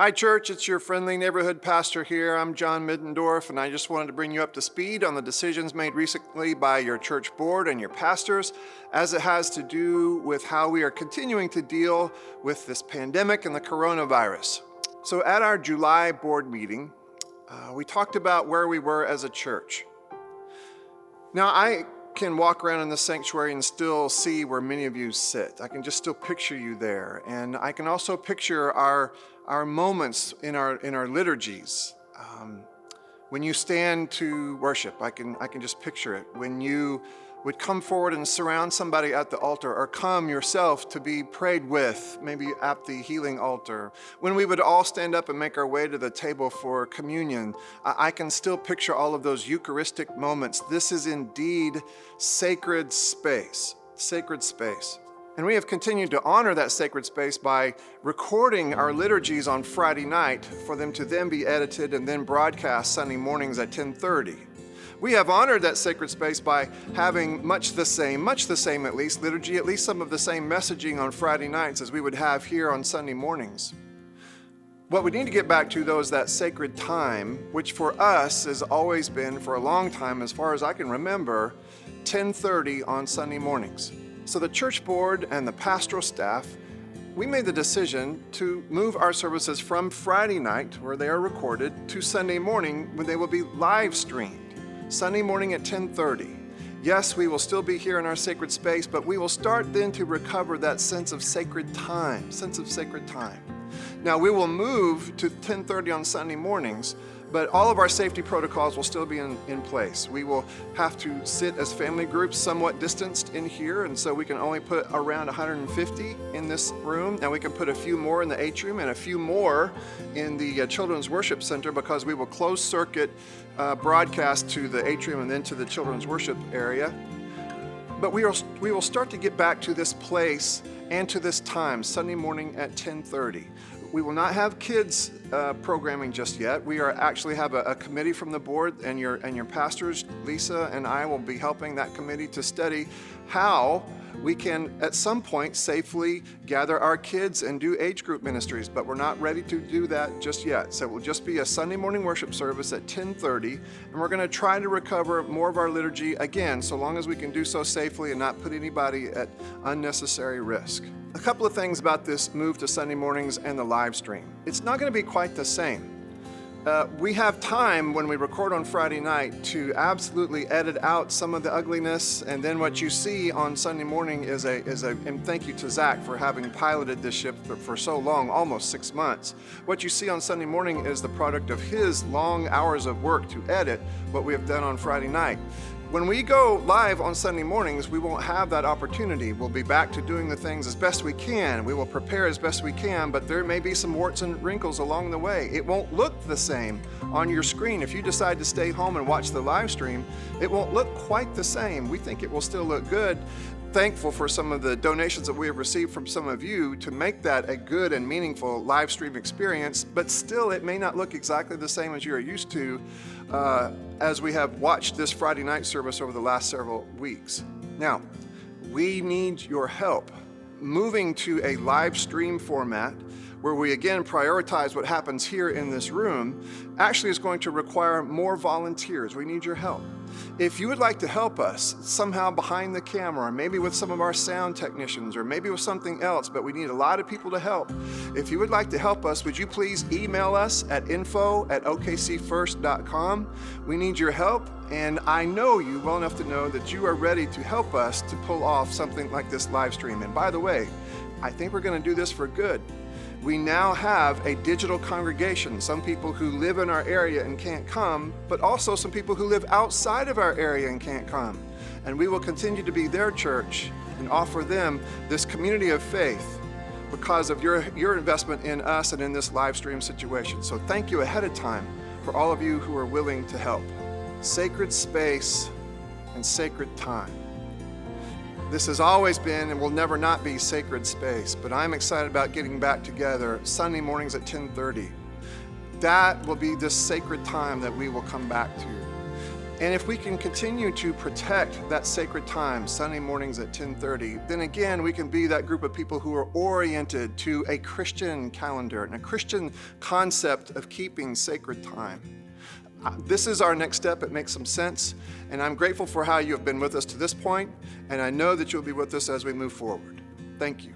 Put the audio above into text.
Hi, church. It's your friendly neighborhood pastor here. I'm Jon Middendorf, and I just wanted to bring you up to speed on the decisions made recently by your church board and your pastors as it has to do with how we are continuing to deal with this pandemic and the coronavirus. So at our July board meeting, we talked about where we were as a church. Now, I can walk around in the sanctuary and still see where many of you sit. I can just still picture you there. And I can also picture our moments in our liturgies. When you stand to worship, I can just picture it. When you would come forward and surround somebody at the altar, or come yourself to be prayed with, maybe at the healing altar. When we would all stand up and make our way to the table for communion, I can still picture all of those Eucharistic moments. This is indeed sacred space, sacred space. And we have continued to honor that sacred space by recording our liturgies on Friday night for them to then be edited and then broadcast Sunday mornings at 10:30. We have honored that sacred space by having much the same at least, liturgy, at least some of the same messaging on Friday nights as we would have here on Sunday mornings. What we need to get back to, though, is that sacred time, which for us has always been, for a long time, as far as I can remember, 10:30 on Sunday mornings. So the church board and the pastoral staff, we made the decision to move our services from Friday night, where they are recorded, to Sunday morning, when they will be live streamed. Sunday morning at 10:30. Yes, we will still be here in our sacred space, but we will start then to recover that sense of sacred time. Now, we will move to 10:30 on Sunday mornings, but all of our safety protocols will still be in place. We will have to sit as family groups somewhat distanced in here, and so we can only put around 150 in this room, and we can put a few more in the atrium and a few more in the Children's Worship Center, because we will close circuit broadcast to the atrium and then to the Children's Worship area. But we will start to get back to this place and to this time, Sunday morning at 10:30. We will not have kids programming just yet. We actually have a committee from the board, and your pastors, Lisa and I, will be helping that committee to study how we can, at some point, safely gather our kids and do age group ministries, but we're not ready to do that just yet. So it will just be a Sunday morning worship service at 10:30, and we're going to try to recover more of our liturgy, again, so long as we can do so safely and not put anybody at unnecessary risk. A couple of things about this move to Sunday mornings and the live stream. It's not going to be quite the same. We have time when we record on Friday night to absolutely edit out some of the ugliness, and then what you see on Sunday morning is and thank you to Zach for having piloted this ship for so long, almost 6 months. What you see on Sunday morning is the product of his long hours of work to edit what we have done on Friday night. When we go live on Sunday mornings, we won't have that opportunity. We'll be back to doing the things as best we can. We will prepare as best we can, but there may be some warts and wrinkles along the way. It won't look the same on your screen. If you decide to stay home and watch the live stream, it won't look quite the same. We think it will still look good. Thankful for some of the donations that we have received from some of you to make that a good and meaningful live stream experience, but still it may not look exactly the same as you are used to as we have watched this Friday night service over the last several weeks. Now, we need your help. Moving to a live stream format where we again prioritize what happens here in this room actually is going to require more volunteers. We need your help. If you would like to help us somehow behind the camera, or maybe with some of our sound technicians, or maybe with something else, but we need a lot of people to help. If you would like to help us, would you please email us at info@okcfirst.com. We need your help, and I know you well enough to know that you are ready to help us to pull off something like this live stream. And by the way, I think we're going to do this for good. We now have a digital congregation, some people who live in our area and can't come, but also some people who live outside of our area and can't come. And we will continue to be their church and offer them this community of faith because of your investment in us and in this live stream situation. So thank you ahead of time for all of you who are willing to help. Sacred space and sacred time. This has always been and will never not be sacred space, but I'm excited about getting back together Sunday mornings at 10:30. That will be this sacred time that we will come back to. And if we can continue to protect that sacred time, Sunday mornings at 10:30, then again, we can be that group of people who are oriented to a Christian calendar and a Christian concept of keeping sacred time. This is our next step. It makes some sense. And I'm grateful for how you have been with us to this point, and I know that you'll be with us as we move forward. Thank you.